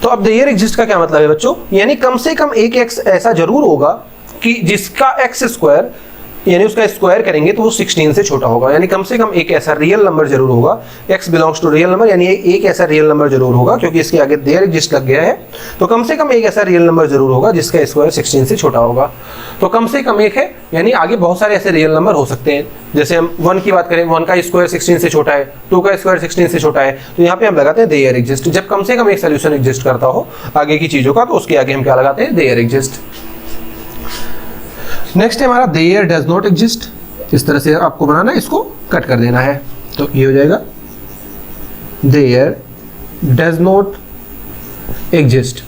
S1: तो अब देयर एग्जिस्ट का क्या मतलब है बच्चों, यानी कम से कम एक x ऐसा जरूर होगा कि जिसका x स्क्वायर यानी उसका स्क्वायर करेंगे तो वो 16 से छोटा होगा। यानी कम से कम एक ऐसा रियल नंबर जरूर होगा, x belongs to real number, यानी एक ऐसा रियल नंबर जरूर होगा, क्योंकि इसके आगे देयर एग्जिस्ट लग गया है, तो कम से कम एक ऐसा रियल नंबर जरूर होगा जिसका स्क्वायर 16 से छोटा होगा। तो कम से कम एक है, यानी आगे बहुत सारे ऐसे रियल नंबर हो सकते हैं। जैसे हम 1 की बात करें, 1 का स्क्वायर 16 से छोटा है, 2 का स्क्वायर 16 से छोटा है, तो यहाँ पे हम लगाते हैं देयर एग्जिस्ट। जब कम से कम एक सोल्यूशन एग्जिस्ट करता हो आगे की चीजों का, तो उसके आगे हम क्या लगाते हैं, देयर एग्जिस्ट। नेक्स्ट है हमारा देयर डज नॉट एग्जिस्ट। इस तरह से आपको बनाना है, इसको कट कर देना है, तो ये हो जाएगा देयर डज नॉट एग्जिस्ट,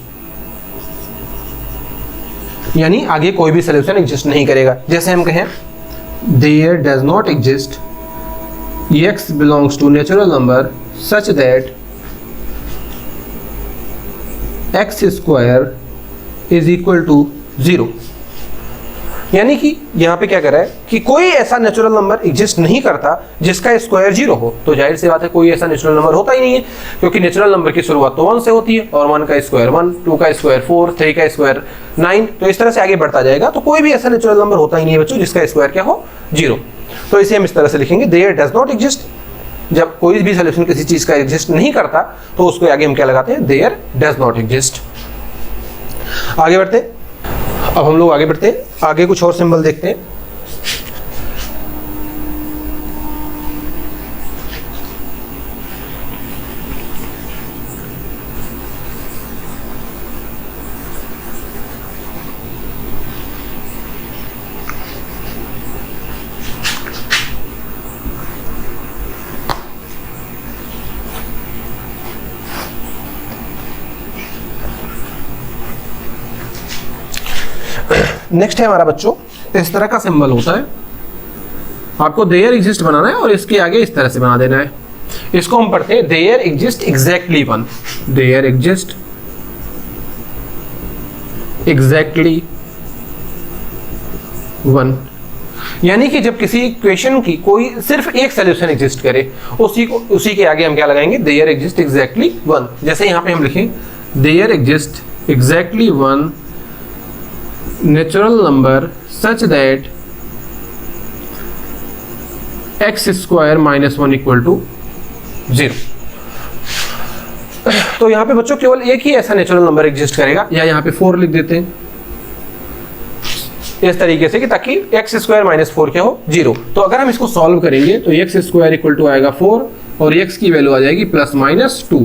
S1: यानी आगे कोई भी सॉल्यूशन एग्जिस्ट नहीं करेगा। जैसे हम कहें there does not exist x belongs to natural number such that x square is equal to 0। यानी कि यहाँ पे क्या कर रहा है कि कोई ऐसा नेचुरल नंबर एग्जिस्ट नहीं करता जिसका स्क्वायर 0 हो। तो जाहिर सी बात है कोई ऐसा नेचुरल नंबर होता ही नहीं है, क्योंकि नेचुरल नंबर की शुरुआत तो 1 से होती है, और 1 का स्क्वायर 1, 2 का स्क्वायर 4, 3 का स्क्वायर 9, तो इस तरह से आगे बढ़ता जाएगा। तो कोई भी ऐसा नेचुरल नंबर होता ही नहीं है बच्चों जिसका स्क्वायर क्या हो, 0। तो इसे हम इस तरह से लिखेंगे देयर डज नॉट एग्जिस्ट। जब कोई भी सोल्यूशन किसी चीज का एग्जिस्ट नहीं करता तो उसको आगे हम क्या लगाते हैं, देयर डज नॉट एग्जिस्ट। आगे बढ़ते हैं, अब हम लोग आगे बढ़ते हैं, आगे कुछ और सिंबल देखते हैं। नेक्स्ट है हमारा बच्चों, इस तरह का सिंबल होता है, आपको देयर एग्जिस्ट बनाना है और इसके आगे इस तरह से बना देना है। इसको हम पढ़ते हैं there exist exactly 1। There exist exactly 1, यानी कि जब किसी इक्वेशन की कोई सिर्फ एक सॉल्यूशन एग्जिस्ट करे, उसी के आगे हम क्या लगाएंगे, देयर एग्जिस्ट एग्जैक्टली 1। जैसे यहां पे हम लिखें there exist exactly 1 natural number such that x square minus 1 equal to 0। तो यहां पे बच्चों केवल एक ही ऐसा नेचुरल नंबर एग्जिस्ट करेगा, या यहां पे 4 लिख देते हैं इस तरीके से कि ताकि x स्क्वायर माइनस 4 क्या हो, 0। तो अगर हम इसको सॉल्व करेंगे तो x स्क्वायर इक्वल टू आएगा 4 और x की वैल्यू आ जाएगी प्लस माइनस 2।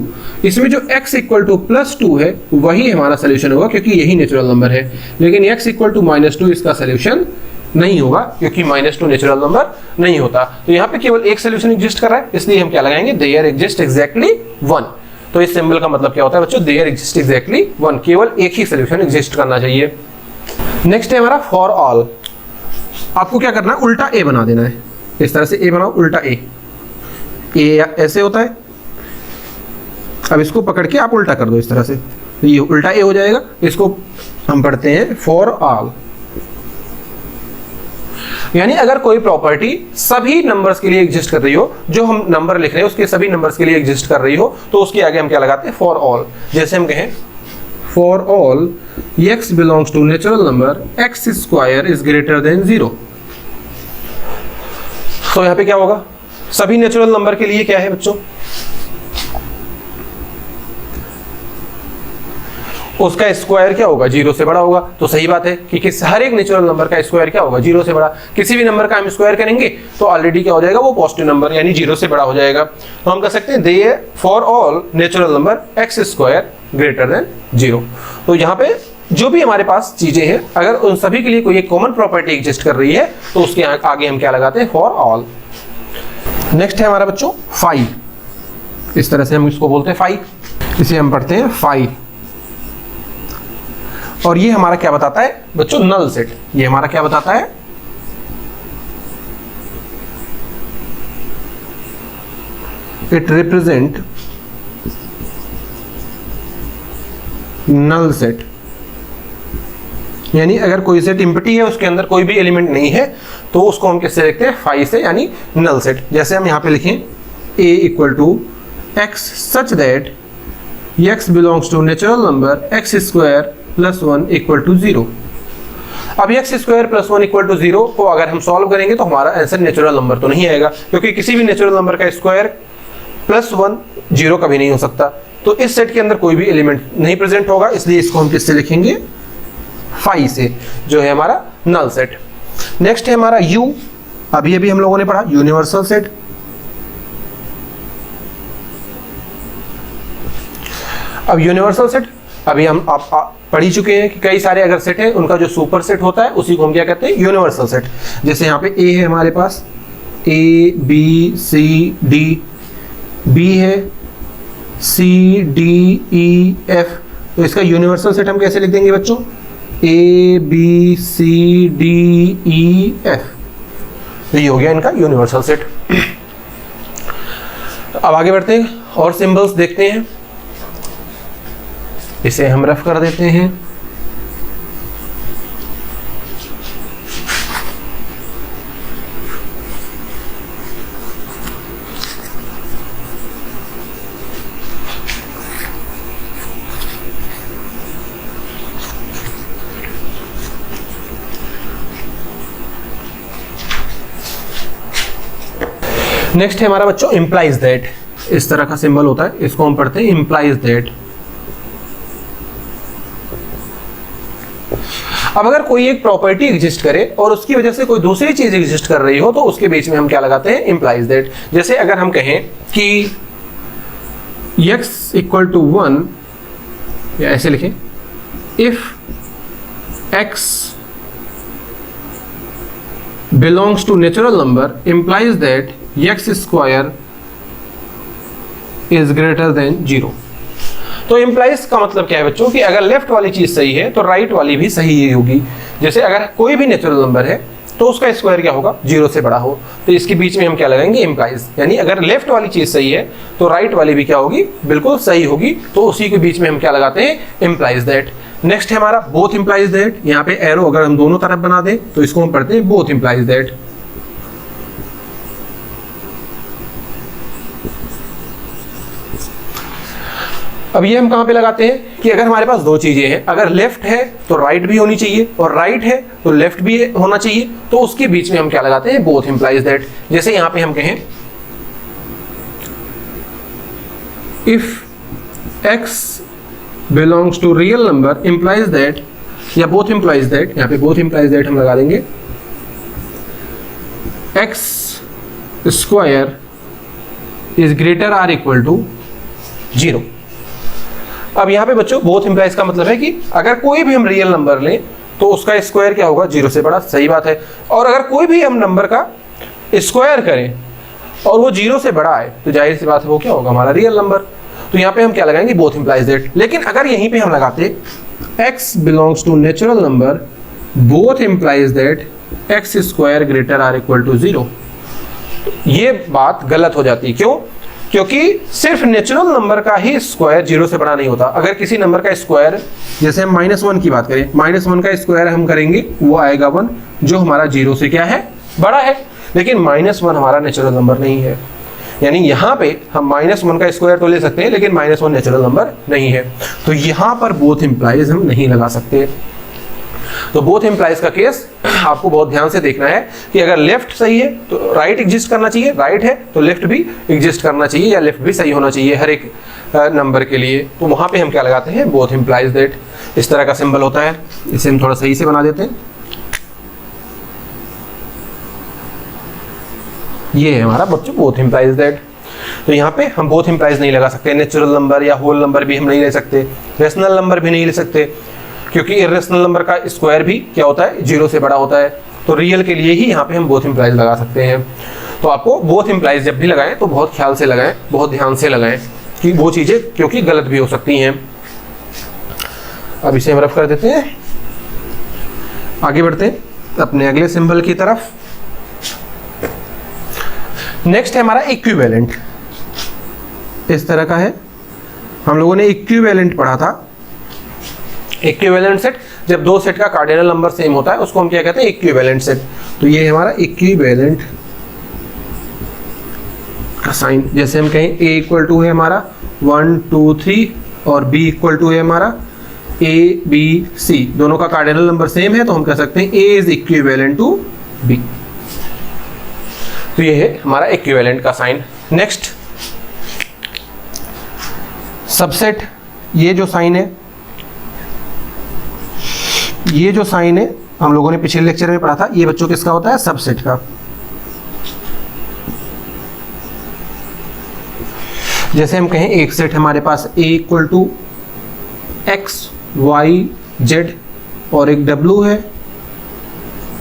S1: इसमें जो x इक्वल टू प्लस 2 है वही हमारा सोल्यूशन होगा, क्योंकि यही नेचुरल नंबर है। लेकिन x इक्वल टू माइनस 2 इसका सोल्यूशन नहीं होगा, क्योंकि माइनस 2 नेचुरल नंबर नहीं होता। तो यहाँ पे केवल एक सोल्यूशन एग्जिस्ट कर रहा है, इसलिए हम क्या लगाएंगे, देयर एग्जिस्ट एग्जैक्टली 1। तो इस सिंबल का मतलब क्या होता है बच्चों, देयर एग्जिस्ट एग्जैक्टली 1, केवल एक ही सोल्यूशन एग्जिस्ट करना चाहिए। नेक्स्ट है हमारा फॉर ऑल। आपको क्या करना है, उल्टा ए बना देना है। इस तरह से ए बनाओ, उल्टा ए ऐसे होता है। अब इसको पकड़ के आप उल्टा कर दो इस तरह से, तो ये उल्टा ए हो जाएगा। इसको हम पढ़ते हैं फॉर ऑल, यानी अगर कोई प्रॉपर्टी सभी नंबर्स के लिए एग्जिस्ट कर रही हो, जो हम नंबर लिख रहे हैं उसके सभी नंबर्स के लिए एग्जिस्ट कर रही हो, तो उसके आगे हम क्या लगाते हैं, फॉर ऑल। जैसे हम कहें for all x belongs to natural number x square is greater than 0। तो यहां पे क्या होगा, सभी नेचुरल नंबर के लिए क्या है बच्चों, उसका स्क्वायर क्या होगा, 0 से बड़ा होगा। तो सही बात है कि हर एक नेचुरल नंबर का स्क्वायर क्या होगा, 0 से बड़ा। किसी भी नंबर का हम स्क्वायर करेंगे तो ऑलरेडी क्या हो जाएगा, वो पॉजिटिव नंबर यानी 0 से बड़ा हो जाएगा। तो हम कह सकते हैं there for all natural number x square greater than 0। तो यहाँ पे जो भी हमारे पास चीजें हैं, अगर उन सभी के लिए कोई एक कॉमन प्रॉपर्टी एग्जिस्ट कर रही है तो उसके आगे हम क्या लगाते हैं, फॉर ऑल। नेक्स्ट है हमारा बच्चों फाई, इस तरह से हम इसको बोलते हैं फाई, इसे हम पढ़ते हैं फाई। और ये हमारा क्या बताता है बच्चों, नल सेट। ये हमारा क्या बताता है, इट रिप्रेजेंट नल सेट। यानी अगर कोई सेट एम्प्टी है, उसके अंदर कोई भी एलिमेंट नहीं है, तो उसको हम किससे लिखते हैं, फाई से, यानी नल सेट। जैसे हम यहां पे लिखें a equal to x such that x belongs to natural number x square plus 1 equal to 0। अब x square plus 1 equal to 0 को अगर हम सॉल्व करेंगे तो हमारा आंसर नेचुरल नंबर तो नहीं आएगा, क्योंकि किसी भी नेचुरल नंबर का स्क्वायर प्लस 1 0 कभी नहीं हो सकता। तो इस सेट के अंदर कोई भी एलिमेंट नहीं प्रेजेंट होगा, इसलिए इसको हम किससे लिखेंगे, फाई से, जो है हमारा नल सेट। नेक्स्ट है हमारा यू, अभी अभी हम लोगों ने पढ़ा यूनिवर्सल सेट। अब यूनिवर्सल सेट अभी हम आप पढ़ ही चुके हैं कि कई सारे अगर सेट है, उनका जो सुपर सेट होता है उसी को हम क्या कहते हैं, यूनिवर्सल सेट। जैसे यहाँ पे ए है हमारे पास, A B C D, B है सी डी ई एफ, तो इसका यूनिवर्सल सेट हम कैसे लिख देंगे बच्चों, A B C D E F, ये हो गया इनका यूनिवर्सल सेट। अब आगे बढ़ते हैं और सिंबल्स देखते हैं, इसे हम रफ कर देते हैं। नेक्स्ट है हमारा बच्चों इम्प्लाइज दैट, इस तरह का सिंबल होता है, इसको हम पढ़ते हैं इम्प्लाइज दैट। अब अगर कोई एक प्रॉपर्टी एग्जिस्ट करे और उसकी वजह से कोई दूसरी चीज एग्जिस्ट कर रही हो, तो उसके बीच में हम क्या लगाते हैं, इम्प्लाइज दैट। जैसे अगर हम कहें कि x इक्वल टू 1, या ऐसे लिखें, if x belongs to natural number implies that x square is greater than 0। तो इम्प्लाइज का मतलब क्या है बच्चों, कि अगर लेफ्ट वाली चीज सही है तो राइट वाली भी सही ही होगी। जैसे अगर कोई भी नेचुरल नंबर है तो उसका स्क्वायर क्या होगा, 0 से बड़ा हो, तो इसके बीच में हम क्या लगाएंगे, इम्प्लाइज। यानी अगर लेफ्ट वाली चीज सही है तो राइट वाली भी क्या होगी, बिल्कुल सही होगी, तो उसी के बीच में हम क्या लगाते हैं, इम्प्लाइज दैट। नेक्स्ट है हमारा बोथ इम्प्लाइज दैट, यहाँ पे एरो अगर हम दोनों तरफ बना दें तो इसको हम पढ़ते हैं बोथ इम्प्लाइज दैट। अब ये हम कहां पे लगाते हैं कि अगर हमारे पास दो चीजें हैं, अगर लेफ्ट है तो राइट भी होनी चाहिए और राइट है तो लेफ्ट भी होना चाहिए, तो उसके बीच में हम क्या लगाते हैं, बोथ इम्प्लाइज दैट। जैसे यहां पे हम कहें if x belongs to real number implies that, या both implies that, यहाँ पे both implies that हम लगा देंगे, x square is greater or equal to 0। अब यहाँ पे बच्चों बोथ इम्प्लाइज का मतलब है कि अगर कोई भी हम रियल नंबर लें तो उसका स्क्वायर क्या होगा, 0 से बड़ा, सही बात है। और अगर कोई भी हम नंबर का स्क्वायर करें और वो 0 से बड़ा है तो जाहिर सी बात है वो क्या होगा, हमारा रियल नंबर। तो यहाँ पे हम क्या लगाएंगे, बोथ इम्प्लाइज दैट। लेकिन अगर यहीं पे हम लगाते x belongs to natural number both implies that x square greater or equal to 0, ये बात गलत हो जाती है। क्यों? क्योंकि सिर्फ नेचुरल नंबर का ही स्क्वायर 0 से बड़ा नहीं होता। अगर किसी नंबर का स्क्वायर, जैसे हम -1 की बात करें, -1 का स्क्वायर हम करेंगे वो आएगा 1, जो हमारा 0 से क्या है, बड़ा है। लेकिन -1 हमारा नेचुरल नंबर नहीं है, यानी यहाँ पे हम -1 का स्क्वायर तो ले सकते हैं लेकिन -1 नेचुरल नंबर नहीं है, तो यहाँ पर बोथ इम्प्लाइज हम नहीं लगा सकते। तो बोथ इम्प्लाइज का केस आपको बहुत ध्यान से देखना है कि अगर लेफ्ट सही है तो राइट एग्जिस्ट करना चाहिए, राइट है तो लेफ्ट भी एग्जिस्ट करना चाहिए, या लेफ्ट भी सही होना चाहिए हर एक नंबर के लिए। तो वहां पे हम क्या लगाते हैं, बोथ इम्प्लाइज दैट। इस तरह का सिंबल होता है, इसे हम थोड़ा सही से बना देते हैं। ये है हमारा बच्चों बोथ इम्प्लाइज दैट। तो यहाँ पे हम बोथ इम्प्लाइज नहीं लगा सकते, नेचुरल नंबर या होल नंबर भी हम नहीं ले सकते, रेशनल नंबर भी नहीं ले सकते, क्योंकि इरेशनल नंबर का स्क्वायर भी क्या होता है, 0 से बड़ा होता है। तो रियल के लिए ही यहाँ पे हम बोथ इम्प्लाइज लगा सकते हैं। तो आपको बोथ इम्प्लाइज जब भी लगाएं तो बहुत ख्याल से लगाएं, बहुत ध्यान से लगाएं कि वो चीज़ें क्योंकि गलत भी हो सकती हैं। अब इसे हम रफ कर देते हैं, आगे बढ़ते हैं अपने अगले सिंबल की तरफ। नेक्स्ट है हमारा इक्विवेलेंट। इस तरह का है, हम लोगों ने इक्विवेलेंट पढ़ा था। इक्विवेलेंट सेट, जब दो सेट का कार्डिनल नंबर सेम होता है उसको हम क्या कहते हैं, इक्विवेलेंट सेट। तो ये है हमारा इक्विवेलेंट का साइन। जैसे हम कहें A इक्वल टू है हमारा 1 2 3 और B इक्वल टू है हमारा A B C, दोनों का कार्डिनल नंबर सेम है तो हम कह सकते हैं A is equivalent to B। तो ये है हमारा इक्विवेलेंट का साइन। Next subset. ये जो साइन है, ये जो साइन है हम लोगों ने पिछले लेक्चर में पढ़ा था, ये बच्चों किसका होता है, सबसेट का। जैसे हम कहें एक सेट हमारे पास A equal to X Y Z और एक W है,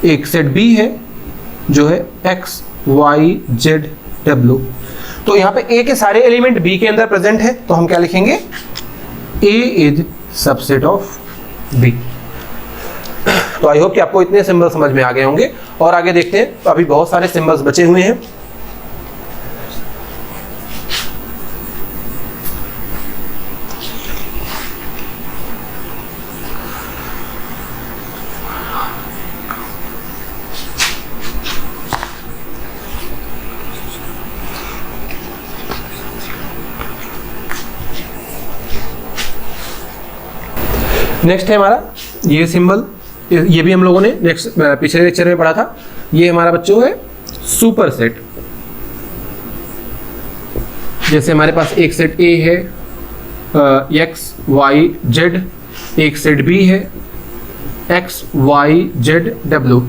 S1: एक सेट B है जो है X Y Z W। तो यहाँ पे A के सारे एलिमेंट B के अंदर प्रेजेंट है तो हम क्या लिखेंगे, A is subset of B। तो आई होप कि आपको इतने सिंबल समझ में आ गए होंगे। और आगे देखते हैं, अभी बहुत सारे सिंबल्स बचे हुए हैं। नेक्स्ट है हमारा ये सिंबल, ये भी हम लोगों ने नेक्स्ट पिछले लेक्चर में पढ़ा था। ये हमारा बच्चों है सुपर सेट। जैसे हमारे पास एक सेट A है X Y Z, एक सेट B है X Y Z W।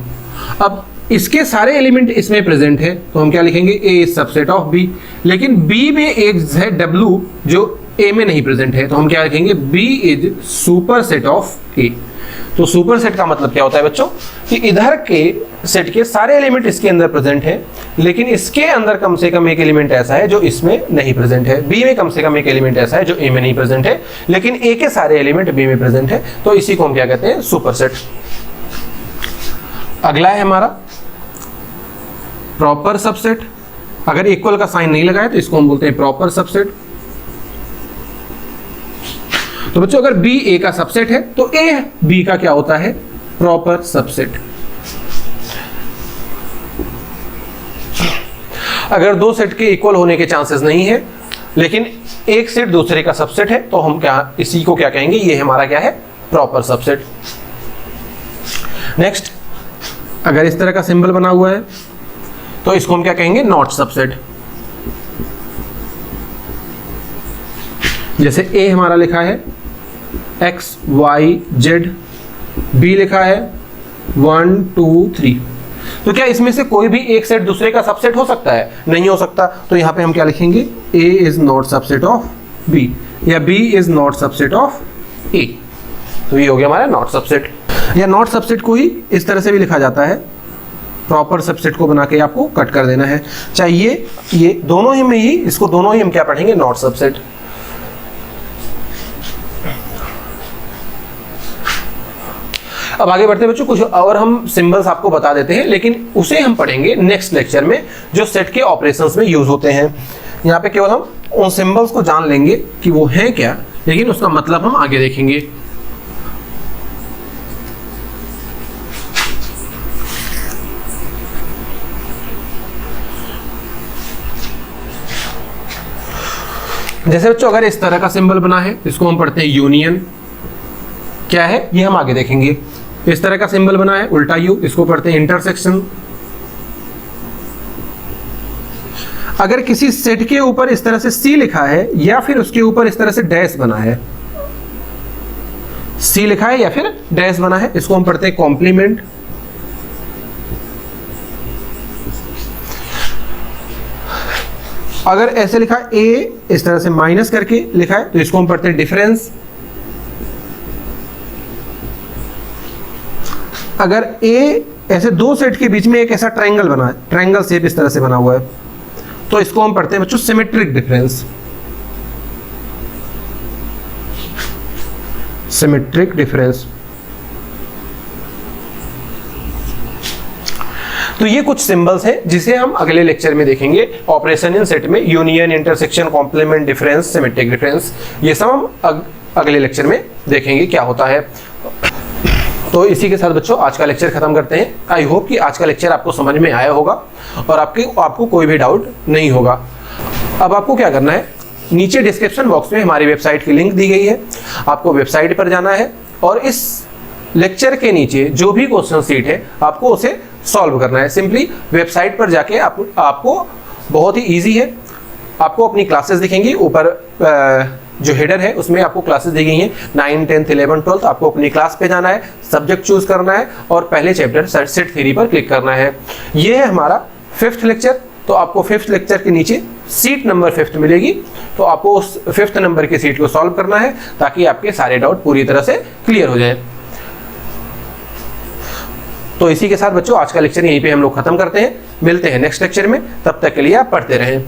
S1: अब इसके सारे एलिमेंट इसमें प्रेजेंट है तो हम क्या लिखेंगे, A is subset of B। लेकिन B में एक है W जो A में नहीं प्रेजेंट है तो हम क्या लिखेंगे, B is superset of A। तो सुपर सेट का मतलब क्या होता है बच्चों, कि इधर के सेट के सारे एलिमेंट इसके अंदर प्रेजेंट है लेकिन इसके अंदर कम से कम एक एलिमेंट ऐसा है जो इसमें नहीं प्रेजेंट है। B में कम से कम एक एलिमेंट ऐसा है जो A में नहीं प्रेजेंट है लेकिन A के सारे एलिमेंट B में प्रेजेंट है, तो इसी को हम क्या कहते हैं, सुपर सेट। अगला है हमारा प्रॉपर सबसेट। अगर इक्वल का साइन नहीं लगाए तो इसको हम बोलते हैं प्रॉपर सबसेट। तो बच्चों अगर B A का सबसेट है तो A B का क्या होता है, प्रॉपर सबसेट। अगर दो सेट के इक्वल होने के चांसेस नहीं है लेकिन एक सेट दूसरे का सबसेट है तो हम क्या, इसी को क्या कहेंगे, ये हमारा क्या है, प्रॉपर सबसेट। नेक्स्ट, अगर इस तरह का सिंबल बना हुआ है तो इसको हम क्या कहेंगे, नॉट सबसेट। जैसे A हमारा लिखा है X Y Z, B लिखा है 1 2 3, तो क्या इसमें से कोई भी एक सेट दूसरे का सबसेट हो सकता है, नहीं हो सकता। तो यहाँ पे हम क्या लिखेंगे, A is not subset of B या B is not subset of A। तो ये हो गया हमारा नॉट सबसेट। या नॉट सबसेट को ही इस तरह से भी लिखा जाता है, प्रॉपर सबसेट को बना के आपको कट कर देना है। चाहिए ये दोनों ही में ही, इसको दोनों ही हम क्या पढ़ेंगे, नॉट सबसेट। अब आगे बढ़ते हैं बच्चों, कुछ और हम सिंबल्स आपको बता देते हैं लेकिन उसे हम पढ़ेंगे नेक्स्ट लेक्चर में जो सेट के ऑपरेशंस में यूज होते हैं। यहाँ पे केवल हम उन सिंबल्स को जान लेंगे कि वो हैं क्या, लेकिन उसका मतलब हम आगे देखेंगे। जैसे बच्चों अगर इस तरह का सिंबल बना है इसको हम पढ़ते हैं यूनियन। क्या है ये हम आगे देखेंगे। इस तरह का सिंबल बना है उल्टा यू, इसको पढ़ते हैं इंटरसेक्शन। अगर किसी सेट के ऊपर इस तरह से C लिखा है या फिर उसके ऊपर इस तरह से डैश बना है, C लिखा है या फिर डैश बना है, इसको हम पढ़ते हैं कॉम्प्लीमेंट। अगर ऐसे लिखा है A इस तरह से माइनस करके लिखा है तो इसको हम पढ़ते हैं डिफरेंस। अगर ए ऐसे दो सेट के बीच में एक ऐसा ट्रायंगल बना है, ट्रायंगल शेप इस तरह से बना हुआ है, तो इसको हम पढ़ते हैं बच्चों सिमेट्रिक डिफरेंस। Symmetric difference. तो ये कुछ सिंबल्स हैं जिसे हम अगले लेक्चर में देखेंगे। ऑपरेशन इन सेट में union, intersection, complement, difference, symmetric difference, ये सब हम अगले लेक्चर में देखेंगे क्या होता है। तो इसी के साथ बच्चों आज का लेक्चर खत्म करते हैं। आई होप कि आज का लेक्चर आपको समझ में आया होगा और आपको कोई भी डाउट नहीं होगा। अब आपको क्या करना है, नीचे डिस्क्रिप्शन बॉक्स में हमारी वेबसाइट की लिंक दी गई है, आपको वेबसाइट पर जाना है और इस लेक्चर के नीचे जो भी क्वेश्चन सीट है आपको उसे सॉल्व करना है। सिंपली वेबसाइट पर जाके आपको बहुत ही ईजी है, आपको अपनी क्लासेस दिखेंगी ऊपर, जो हेडर है उसमें आपको क्लासेस दी गई हैं 9, 10, 11, 12। आपको अपनी क्लास पे जाना है, सब्जेक्ट चूज करना है और पहले चैप्टर सेट थ्योरी पर क्लिक करना है। ये है हमारा 5th लेक्चर। तो आपको 5th लेक्चर के नीचे सीट नंबर 5 मिलेगी, तो आपको उस 5th नंबर की सीट को सॉल्व करना है ताकि आपके सारे डाउट पूरी तरह से क्लियर हो जाए। तो इसी के साथ बच्चों आज का लेक्चर यहीं पे हम लोग खत्म करते हैं। मिलते हैं नेक्स्ट लेक्चर में, तब तक के लिए आप पढ़ते रहें।